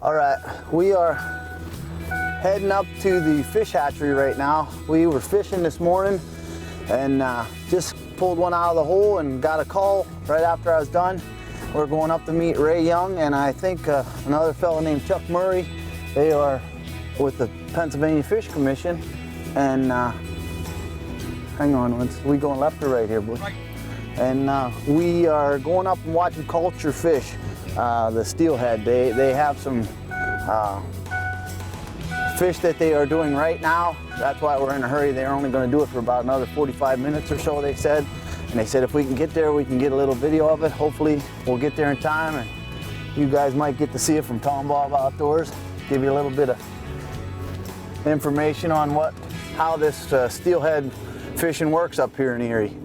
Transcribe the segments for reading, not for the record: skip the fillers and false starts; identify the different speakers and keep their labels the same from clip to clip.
Speaker 1: All right, we are heading up to the fish hatchery right now. We were fishing this morning and just pulled one out of the hole and got a call right after I was done. We're going up to meet Ray Young and I think another fellow named Chuck Murray. They are with the Pennsylvania Fish Commission. And hang on, we going left or right here, boy? Right. And we are going up and watching culture fish. The Steelhead, they have some fish that they are doing right now. That's why we're in a hurry. They're only going to do it for about another 45 minutes or so, they said. And they said if we can get there, we can get a little video of it. Hopefully we'll get there in time and you guys might get to see it from Tom Bob Outdoors. Give you a little bit of information on how this steelhead fishing works up here in Erie.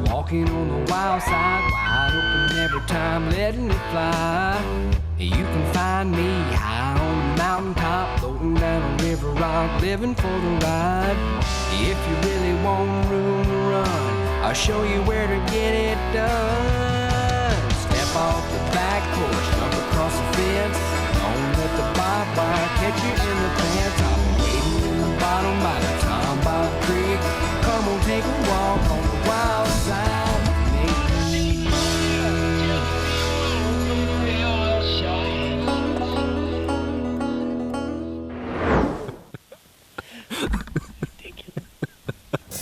Speaker 2: Walking on the wild side, wide open every time, letting it fly. You can find me high on the mountaintop, floating down a river rock, living for the ride. If you really want room to run, I'll show you where to get it done. Step off the back porch, jump across the fence, don't let the barbed wire catch you in the pants. I'll be waiting in the bottom by the Tom Bob Creek. Come on, take a walk on the wild side.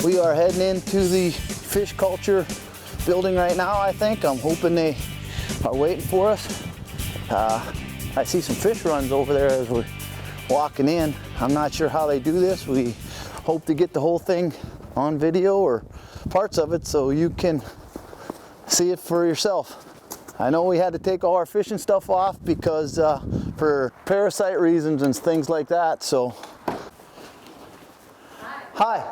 Speaker 1: We are heading into the fish culture building right now, I think. I'm hoping they are waiting for us. I see some fish runs over there as we're walking in. I'm not sure how they do this. We hope to get the whole thing on video or parts of it so you can see it for yourself. I know we had to take all our fishing stuff off because for parasite reasons and things like that, so. Hi,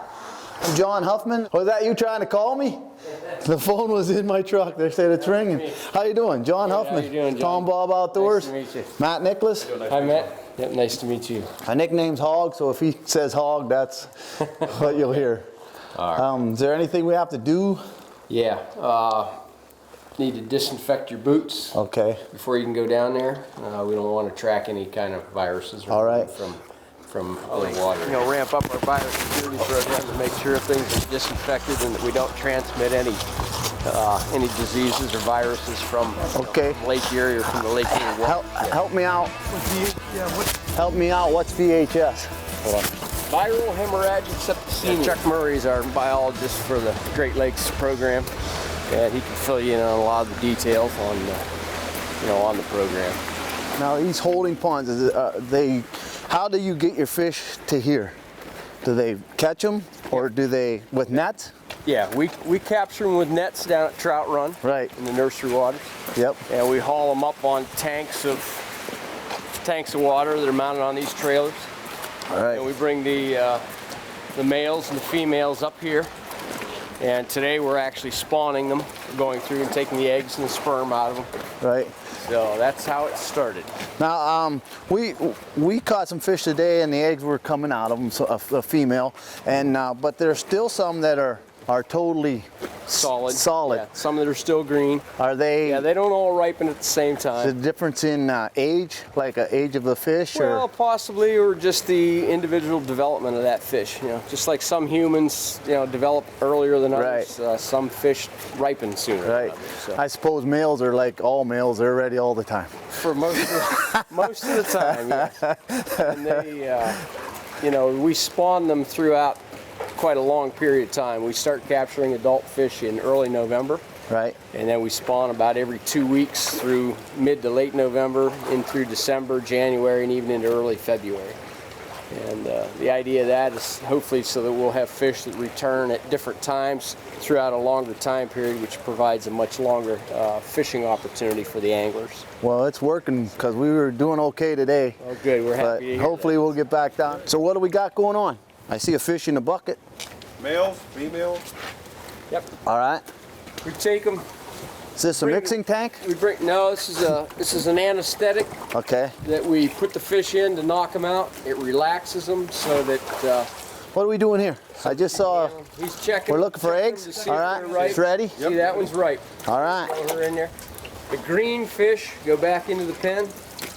Speaker 1: I'm John Huffman. Was that you trying to call me? The phone was in my truck. They said it's ringing. How you doing? John Huffman. How you doing, John? Tom Bob Outdoors. Nice to meet you. Matt Nicholas.
Speaker 3: Hi, Matt. Yep, nice to meet you.
Speaker 1: My nickname's Hog, so if he says Hog, that's what you'll hear. All right. Is there anything we have to do?
Speaker 3: Yeah. Need to disinfect your boots.
Speaker 1: Okay.
Speaker 3: Before you can go down there. We don't want to track any kind of viruses or from other water. You know, ramp up our biosecurity program to make sure things are disinfected and that we don't transmit any diseases or viruses from Lake Erie or from the Lake Erie water.
Speaker 1: Help me out. Help me out. What's VHS?
Speaker 3: Hold on. Viral hemorrhagic septicemia. Chuck Murray's our biologist for the Great Lakes program, and he can fill you in on a lot of the details on the program.
Speaker 1: Now these holding ponds, how do you get your fish to here? Do they catch them or do they with nets?
Speaker 3: Yeah, we capture them with nets down at Trout Run. Right. In the nursery waters.
Speaker 1: Yep.
Speaker 3: And we haul them up on tanks of water that are mounted on these trailers.
Speaker 1: All right.
Speaker 3: And we bring the males and the females up here. And today we're actually spawning them, going through and taking the eggs and the sperm out of them.
Speaker 1: Right.
Speaker 3: So that's how it started.
Speaker 1: Now, we caught some fish today, and the eggs were coming out of them, so a female, and but there's still some that are totally solid.
Speaker 3: Yeah, some that are still green.
Speaker 1: Are they?
Speaker 3: Yeah, they don't all ripen at the same time.
Speaker 1: The difference in age, like age of the fish,
Speaker 3: well, possibly, or just the individual development of that fish. You know, just like some humans, develop earlier than others. Right. Some fish ripen sooner.
Speaker 1: Right.
Speaker 3: Than others, so.
Speaker 1: I suppose males are like all males; they're ready all the time.
Speaker 3: For most of the time, yes. And they, we spawn them throughout quite a long period of time. We start capturing adult fish in early November.
Speaker 1: Right.
Speaker 3: And then we spawn about every 2 weeks through mid to late November, in through December, January, and even into early February. And the idea of that is hopefully so that we'll have fish that return at different times throughout a longer time period, which provides a much longer fishing opportunity for the anglers.
Speaker 1: Well, it's working because we were doing okay today.
Speaker 3: Oh, good. We're happy to hear
Speaker 1: hopefully
Speaker 3: that.
Speaker 1: We'll get back down. So what do we got going on? I see a fish in the bucket.
Speaker 4: Males, females.
Speaker 3: Yep.
Speaker 1: All right.
Speaker 3: We take them
Speaker 1: Is this a mixing tank?
Speaker 3: No, this is an anesthetic.
Speaker 1: Okay.
Speaker 3: That we put the fish in to knock them out. It relaxes them so that.
Speaker 1: What are we doing here? I just saw.
Speaker 3: He's checking.
Speaker 1: We're looking for eggs. All right. It's ready.
Speaker 3: See, that one's ripe.
Speaker 1: All right.
Speaker 3: Throw her in there. The green fish go back into the pen.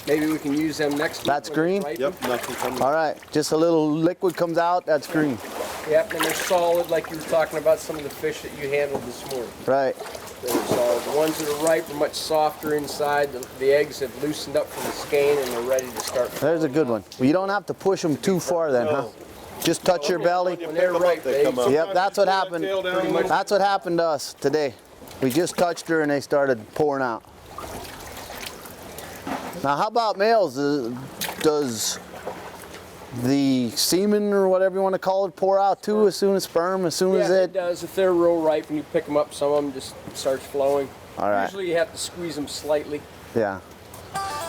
Speaker 3: Maybe we can use them next week.
Speaker 1: That's green?
Speaker 4: Yep, nothing coming.
Speaker 1: All right. Just a little liquid comes out. That's green.
Speaker 3: Yep, and they're solid, like you were talking about some of the fish that you handled this morning.
Speaker 1: Right.
Speaker 3: They're solid. The ones that are ripe are much softer inside. The eggs have loosened up from the skein and they're ready to start.
Speaker 1: There's a good one. Well, you don't have to push them too far then, huh? Just touch your belly.
Speaker 3: When they're ripe, they come up.
Speaker 1: Yep, that's what happened. That's what happened to us today. We just touched her and they started pouring out. Now, how about males? Does the semen or whatever you want to call it pour out too as soon as sperm, as soon as
Speaker 3: it does. If they're real ripe and you pick them up, some of them just starts flowing.
Speaker 1: All right.
Speaker 3: Usually you have to squeeze them slightly.
Speaker 1: Yeah.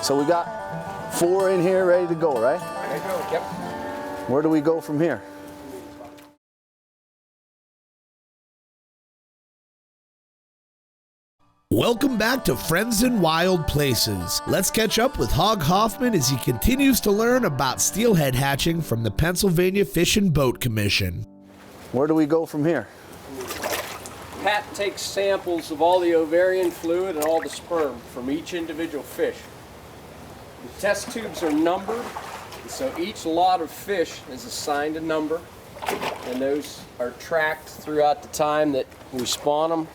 Speaker 1: So we got 4 in here ready to go, right?
Speaker 3: There you go. Yep.
Speaker 1: Where do we go from here?
Speaker 5: Welcome back to Friends in Wild Places. Let's catch up with Hog Hoffman as he continues to learn about steelhead hatching from the Pennsylvania Fish and Boat Commission.
Speaker 1: Where do we go from here?
Speaker 3: Pat takes samples of all the ovarian fluid and all the sperm from each individual fish. The test tubes are numbered, so each lot of fish is assigned a number, and those are tracked throughout the time that we spawn them,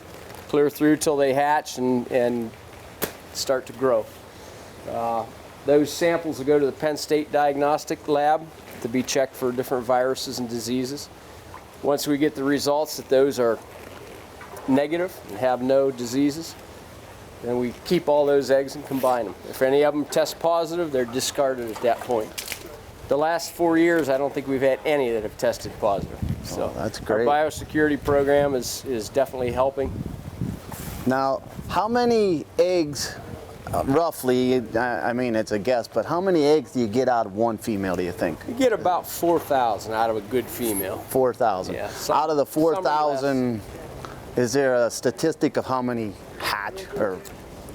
Speaker 3: clear through till they hatch and start to grow. Those samples will go to the Penn State Diagnostic Lab to be checked for different viruses and diseases. Once we get the results that those are negative and have no diseases, then we keep all those eggs and combine them. If any of them test positive, they're discarded at that point. The last 4 years, I don't think we've had any that have tested positive. So
Speaker 1: that's great.
Speaker 3: Our biosecurity program is definitely helping.
Speaker 1: Now, how many eggs, roughly, I mean it's a guess, but how many eggs do you get out of one female, do you think?
Speaker 3: You get about 4,000 out of a good female.
Speaker 1: 4,000.
Speaker 3: Yeah.
Speaker 1: Out of the 4,000, is there a statistic of how many hatch? Or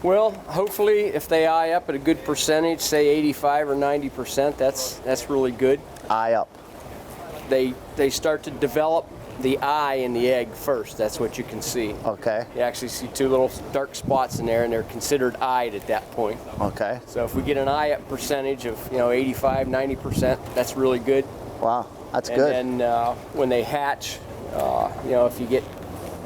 Speaker 3: well, hopefully if they eye up at a good percentage, say 85 or 90%, that's really good.
Speaker 1: Eye up.
Speaker 3: They start to develop the eye in the egg first. That's what you can see.
Speaker 1: Okay.
Speaker 3: You actually see 2 little dark spots in there, and they're considered eyed at that point.
Speaker 1: Okay.
Speaker 3: So if we get an eye up percentage of 85, 90%, that's really good.
Speaker 1: Wow, that's good.
Speaker 3: And then when they hatch, if you get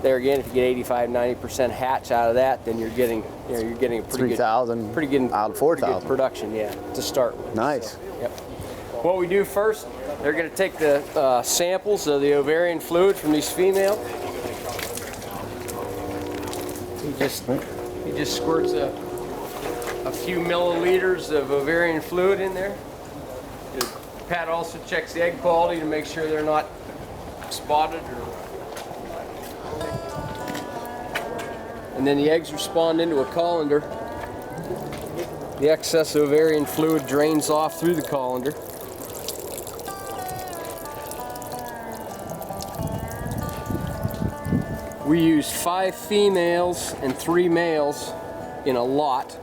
Speaker 3: there again, if you get 85, 90% hatch out of that, then you're getting a pretty
Speaker 1: 3,000
Speaker 3: good
Speaker 1: out of 4,000
Speaker 3: production, to start with.
Speaker 1: Nice.
Speaker 3: So, yep. What we do first, they're going to take the samples of the ovarian fluid from these females. He just squirts a few milliliters of ovarian fluid in there. Pat also checks the egg quality to make sure they're not spotted and then the eggs are spawned into a colander. The excess ovarian fluid drains off through the colander. We use 5 females and 3 males in a lot.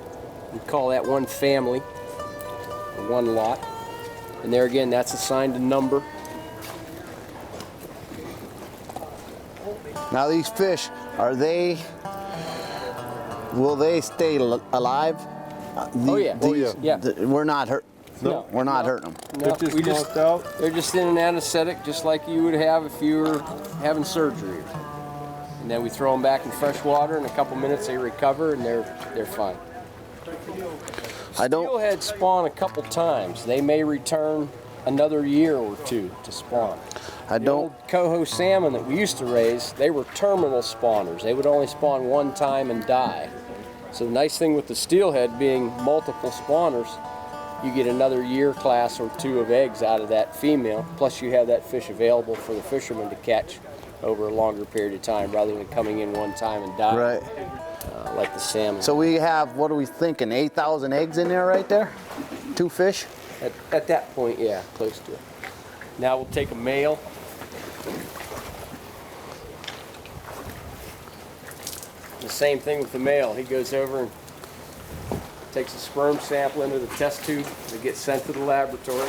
Speaker 3: We call that one family, one lot. And there again, that's assigned a number.
Speaker 1: Now these fish, will they stay alive?
Speaker 3: Oh yeah.
Speaker 1: We're not hurt.
Speaker 3: No,
Speaker 1: we're not hurting them.
Speaker 3: No, they're just in an anesthetic, just like you would have if you were having surgery. And then we throw them back in fresh water. In a couple minutes, they recover and they're fine. Steelhead spawn a couple times. They may return another year or 2 to spawn. The old coho salmon that we used to raise, they were terminal spawners. They would only spawn one time and die. So the nice thing with the steelhead being multiple spawners, you get another year class or 2 of eggs out of that female, plus you have that fish available for the fishermen to catch over a longer period of time rather than coming in one time and die.
Speaker 1: Right.
Speaker 3: Like the salmon.
Speaker 1: So we have, what are we thinking, 8,000 eggs in there right there? 2 fish?
Speaker 3: At that point, yeah, close to it. Now we'll take a male. The same thing with the male. He goes over and takes a sperm sample into the test tube that gets sent to the laboratory.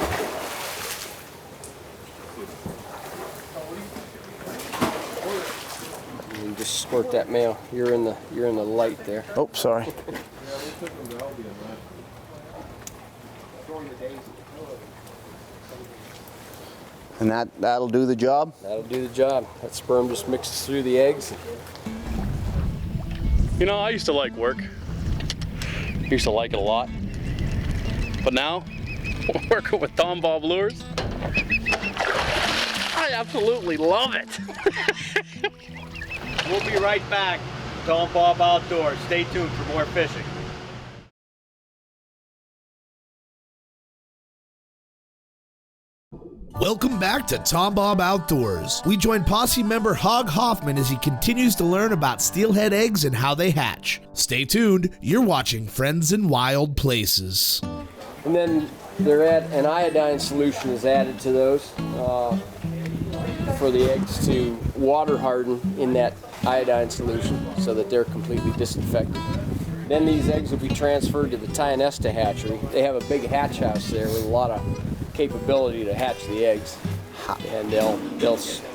Speaker 3: And you just squirt that male. You're in the light there.
Speaker 1: Oh, sorry. And that'll do the job?
Speaker 3: That'll do the job. That sperm just mixes through the eggs.
Speaker 4: You know, I used to like work. Used to like it a lot. But now, working with Tom Bob lures, I absolutely love it.
Speaker 6: We'll be right back. Tom Bob Outdoors. Stay tuned for more fishing.
Speaker 5: Welcome back to Tom Bob Outdoors. We join posse member Hog Hoffman as he continues to learn about steelhead eggs and how they hatch. Stay tuned. You're watching Friends in Wild Places.
Speaker 3: And then an iodine solution is added to those for the eggs to water harden in that iodine solution so that they're completely disinfected. Then these eggs will be transferred to the Tionesta hatchery. They have a big hatch house there with a lot of capability to hatch the eggs, and they'll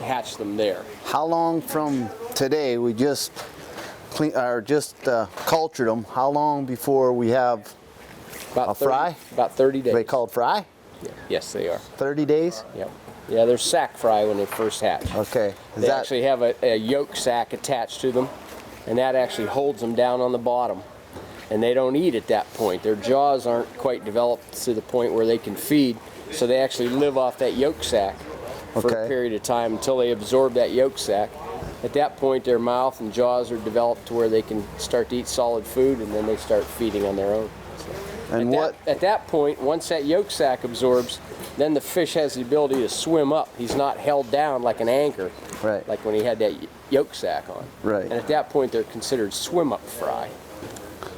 Speaker 3: hatch them there.
Speaker 1: How long from today, we just cultured them, how long before we have a fry?
Speaker 3: About 30 days.
Speaker 1: Are they called fry?
Speaker 3: Yeah. Yes, they are.
Speaker 1: 30 days?
Speaker 3: Yep. Yeah, they're sack fry when they first hatch.
Speaker 1: Okay.
Speaker 3: They actually have a yolk sac attached to them, and that actually holds them down on the bottom. And they don't eat at that point. Their jaws aren't quite developed to the point where they can feed, so they actually live off that yolk sac for a period of time until they absorb that yolk sac. At that point, their mouth and jaws are developed to where they can start to eat solid food, and then they start feeding on their own. So
Speaker 1: and
Speaker 3: at that point, once that yolk sac absorbs, then the fish has the ability to swim up. He's not held down like an anchor,
Speaker 1: right,
Speaker 3: like when he had that yolk sac on.
Speaker 1: Right.
Speaker 3: And at that point, they're considered swim-up fry.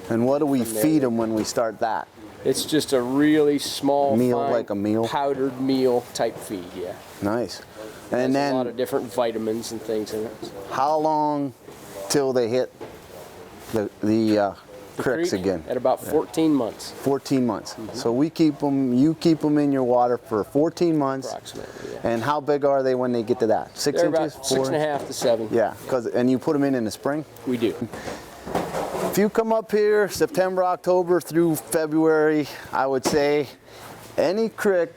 Speaker 1: And what do we feed them when we start that?
Speaker 3: It's just a really small,
Speaker 1: meal,
Speaker 3: fine,
Speaker 1: like a meal?
Speaker 3: Powdered meal type feed, yeah.
Speaker 1: Nice.
Speaker 3: And
Speaker 1: then
Speaker 3: a lot of different vitamins and things in it.
Speaker 1: How long till they hit the creeks again?
Speaker 3: At about 14 months.
Speaker 1: 14 months. Mm-hmm. So you keep them in your water for 14 months.
Speaker 3: Approximately, yeah.
Speaker 1: And how big are they when they get to that? 6
Speaker 3: They're
Speaker 1: inches?
Speaker 3: about 6.5 to 7.
Speaker 1: Yeah, and you put them in the spring?
Speaker 3: We do.
Speaker 1: If you come up here September, October through February, I would say any creek,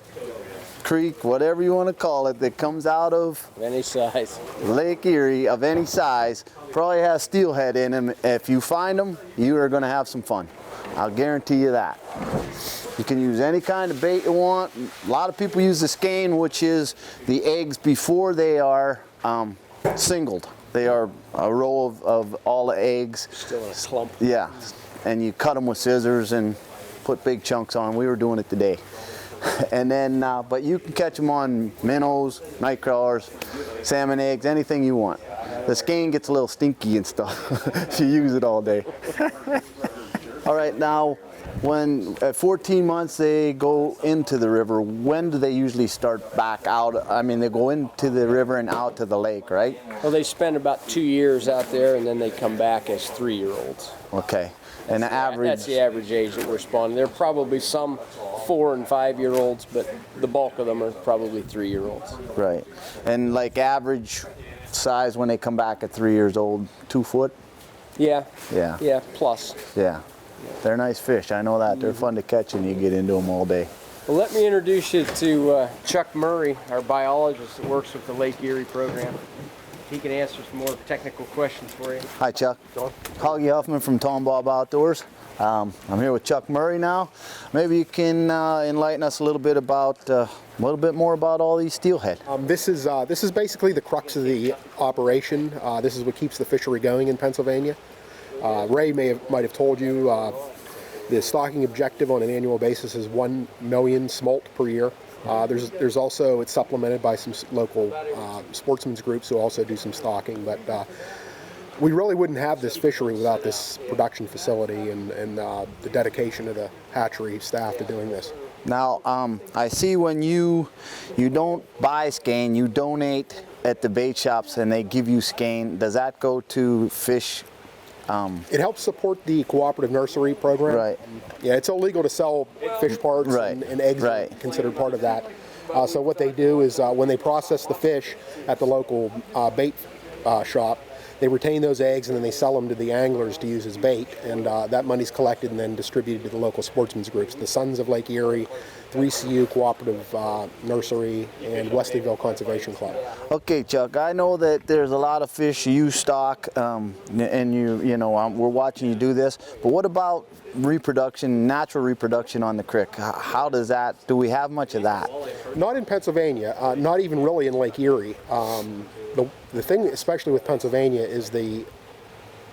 Speaker 1: whatever you want to call it, that comes out of
Speaker 3: any size,
Speaker 1: Lake Erie of any size, probably has steelhead in them. If you find them, you are going to have some fun. I'll guarantee you that. You can use any kind of bait you want. A lot of people use the skein, which is the eggs before they are singled. They are a row of all the eggs.
Speaker 3: Still in a clump.
Speaker 1: Yeah, and you cut them with scissors and put big chunks on. We were doing it today. And then, but you can catch them on minnows, night crawlers, salmon eggs, anything you want. The skein gets a little stinky and stuff if you use it all day. All right, now, when at 14 months they go into the river, when do they usually start back out? I mean, they go into the river and out to the lake, right?
Speaker 3: Well, they spend about 2 years out there, and then they come back as 3-year-olds.
Speaker 1: Okay. And the average?
Speaker 3: That's the average age that we're spawning. There are probably some 4- and 5-year-olds, but the bulk of them are probably 3-year-olds.
Speaker 1: Right. And like average size when they come back at 3 years old, 2 foot?
Speaker 3: Yeah.
Speaker 1: Yeah.
Speaker 3: Yeah, plus.
Speaker 1: Yeah. They're nice fish. I know that. They're fun to catch and you get into them all day.
Speaker 3: Well, let me introduce you to Chuck Murray, our biologist that works with the Lake Erie program. He can answer some more technical questions for you.
Speaker 1: Hi, Chuck. Hoggy Huffman from Tom Bob Outdoors. I'm here with Chuck Murray now. Maybe you can enlighten us a little bit more about all these steelhead.
Speaker 7: This is basically the crux of the operation. This is what keeps the fishery going in Pennsylvania. Ray might have told you the stocking objective on an annual basis is 1 million smolt per year. There's also, it's supplemented by some local sportsmen's groups who also do some stocking, but we really wouldn't have this fishery without this production facility and the dedication of the hatchery staff to doing this.
Speaker 1: Now, I see when you don't buy skein, you donate at the bait shops and they give you skein. Does that go to fish
Speaker 7: It helps support the cooperative nursery program.
Speaker 1: Right.
Speaker 7: Yeah, it's illegal to sell fish parts,
Speaker 1: Right.
Speaker 7: and eggs are considered part of that. So what they do is when they process the fish at the local bait shop, they retain those eggs and then they sell them to the anglers to use as bait, and that money's collected and then distributed to the local sportsmen's groups, the Sons of Lake Erie, 3CU Cooperative Nursery, and Wesleyville Conservation Club.
Speaker 1: Okay, Chuck, I know that there's a lot of fish you stock, and we're watching you do this, but what about reproduction, natural reproduction on the creek? How does that, do we have much of that?
Speaker 7: Not in Pennsylvania, not even really in Lake Erie. The thing, especially with Pennsylvania, is the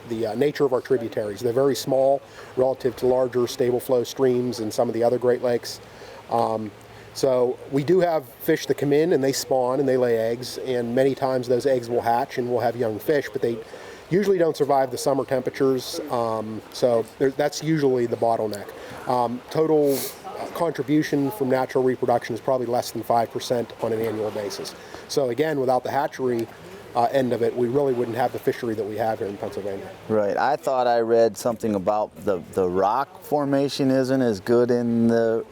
Speaker 7: nature of our tributaries. They're very small relative to larger stable flow streams and some of the other Great Lakes. So we do have fish that come in and they spawn and they lay eggs, and many times those eggs will hatch and we'll have young fish, but they usually don't survive the summer temperatures. So that's usually the bottleneck. Total contribution from natural reproduction is probably less than 5% on an annual basis. So again, without the hatchery end of it, we really wouldn't have the fishery that we have here in Pennsylvania.
Speaker 1: Right. I thought I read something about the rock formation isn't as good in the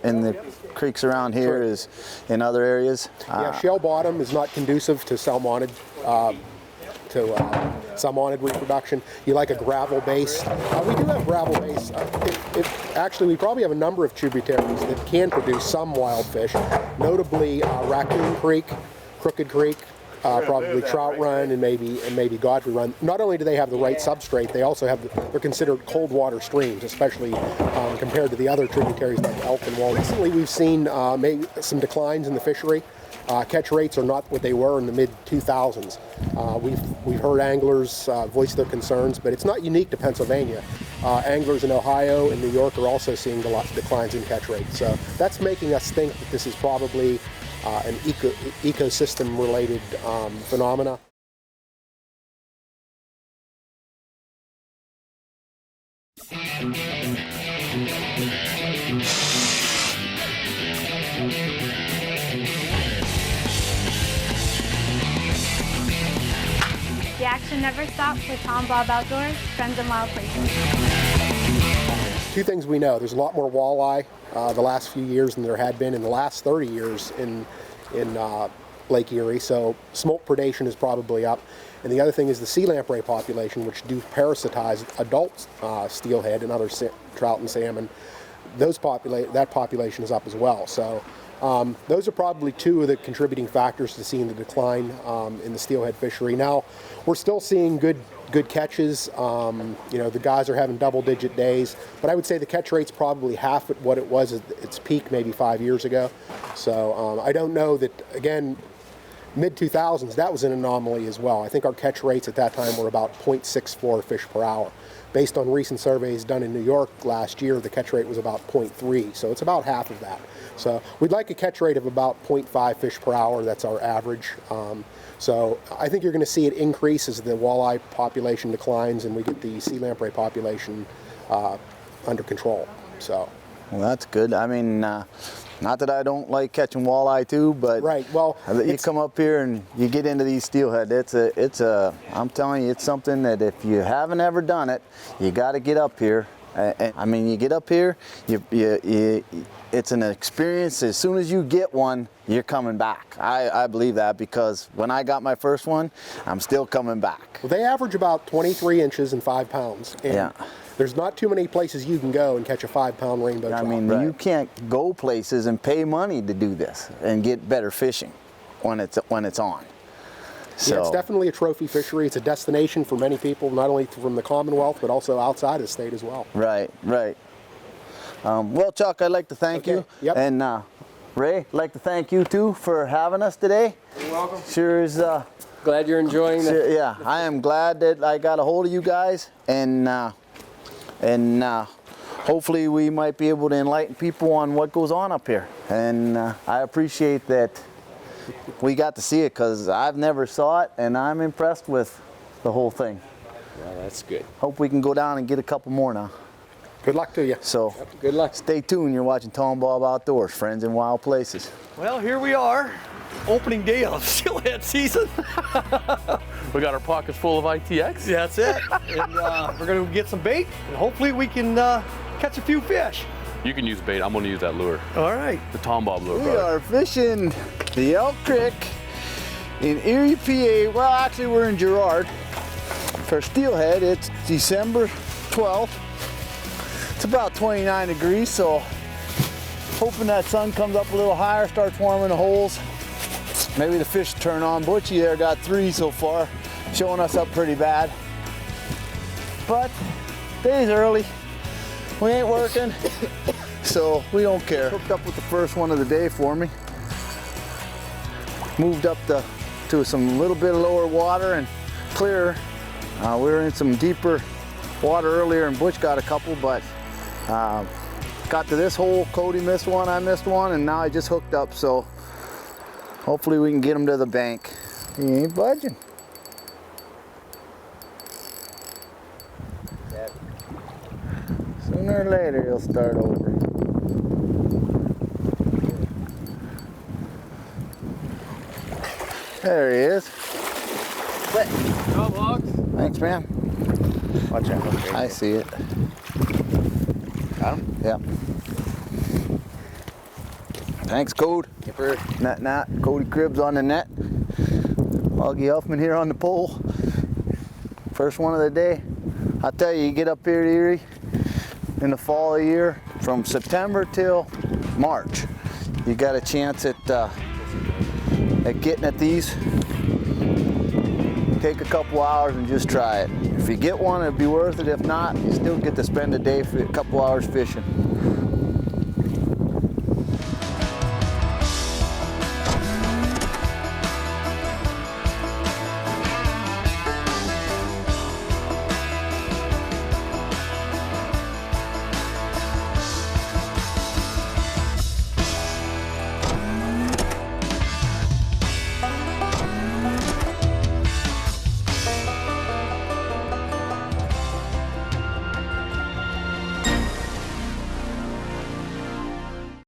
Speaker 1: creeks around here as in other areas.
Speaker 7: Yeah, shale bottom is not conducive to salmonid reproduction. You like a gravel base. We do have gravel base. Actually, we probably have a number of tributaries that can produce some wild fish, notably Raccoon Creek, Crooked Creek, probably Trout Run, and maybe Godfrey Run. Not only do they have the right substrate, they also have they're considered cold water streams, especially compared to the other tributaries like Elk and Walnut. Recently, we've seen maybe some declines in the fishery. Catch rates are not what they were in the mid-2000s. We've heard anglers voice their concerns, but it's not unique to Pennsylvania. Anglers in Ohio and New York are also seeing declines in catch rates. So that's making us think that this is probably an ecosystem-related phenomena.
Speaker 8: The action never stops with Tom Bob Outdoors, Friends in Wild Places.
Speaker 7: Two things we know: there's a lot more walleye the last few years than there had been in the last 30 years in Lake Erie. So smolt predation is probably up. And the other thing is the sea lamprey population, which do parasitize adult steelhead and other trout and salmon. That population is up as well. So those are probably two of the contributing factors to seeing the decline in the steelhead fishery. Now, we're still seeing good catches. The guys are having double-digit days, but I would say the catch rate's probably half at what it was at its peak maybe 5 years ago. So I don't know that, again, mid-2000s, that was an anomaly as well. I think our catch rates at that time were about 0.64 fish per hour. Based on recent surveys done in New York last year, the catch rate was about 0.3, so it's about half of that. So we'd like a catch rate of about 0.5 fish per hour. That's our average. So I think you're going to see it increase as the walleye population declines and we get the sea lamprey population under control. So.
Speaker 1: Well, that's good. I mean, not that I don't like catching walleye too, but
Speaker 7: right. Well,
Speaker 1: you come up here and you get into these steelhead. I'm telling you, it's something that if you haven't ever done it, you got to get up here. I mean, you get up here, it's an experience. As soon as you get one, you're coming back. I believe that because when I got my first one, I'm still coming back.
Speaker 7: Well, they average about 23 inches and 5 pounds. And
Speaker 1: yeah.
Speaker 7: There's not too many places you can go and catch a 5-pound rainbow trout.
Speaker 1: I mean, you can't go places and pay money to do this and get better fishing when it's on. So.
Speaker 7: Yeah, it's definitely a trophy fishery. It's a destination for many people, not only from the Commonwealth, but also outside of the state as well.
Speaker 1: Right. Well, Chuck, I'd like to thank you.
Speaker 7: Yep.
Speaker 1: And Ray, I'd like to thank you too for having us today.
Speaker 3: You're welcome.
Speaker 1: Sure is.
Speaker 3: Glad you're enjoying it.
Speaker 1: Yeah, I am glad that I got a hold of you guys, and hopefully we might be able to enlighten people on what goes on up here. And I appreciate that we got to see it because I've never saw it, and I'm impressed with the whole thing.
Speaker 3: Well, that's good.
Speaker 1: Hope we can go down and get a couple more now.
Speaker 7: Good luck to you.
Speaker 1: So
Speaker 3: Good luck.
Speaker 1: stay tuned. You're watching Tom Bob Outdoors, Friends in Wild Places.
Speaker 6: Well, here we are. Opening day of Steelhead season.
Speaker 4: We got our pockets full of ITX.
Speaker 6: Yeah, that's it. And we're going to get some bait, and hopefully we can catch a few fish.
Speaker 4: You can use bait. I'm going to use that lure,
Speaker 6: All right.
Speaker 4: the Tom Bob lure.
Speaker 1: We
Speaker 4: brother.
Speaker 1: are fishing the Elk Creek in Erie, PA. Well, actually, we're in Girard for Steelhead. It's December 12th. It's about 29 degrees, so hoping that sun comes up a little higher, starts warming the holes. Maybe the fish turn on. Butchie there got 3 so far, showing us up pretty bad. But day's early. We ain't working, so we don't care. Hooked up with the first one of the day for me. Moved up to some little bit of lower water and clearer. We were in some deeper water earlier, and Butch got a couple, but got to this hole. Cody missed one, I missed one, and now I just hooked up, so hopefully we can get him to the bank. He ain't budging. Sooner or later he'll start over. There he is.
Speaker 6: Job, Hogs.
Speaker 1: Thanks, man.
Speaker 6: Watch out.
Speaker 1: I see it.
Speaker 6: Got him?
Speaker 1: Yep. Thanks, Code. Nat. Cody Cribbs on the net. Augie Huffman here on the pole. First one of the day. I tell you, you get up here to Erie in the fall of the year, from September till March, you got a chance at getting at these. Take a couple hours and just try it. If you get one, it'll be worth it. If not, you still get to spend a day, a couple hours fishing.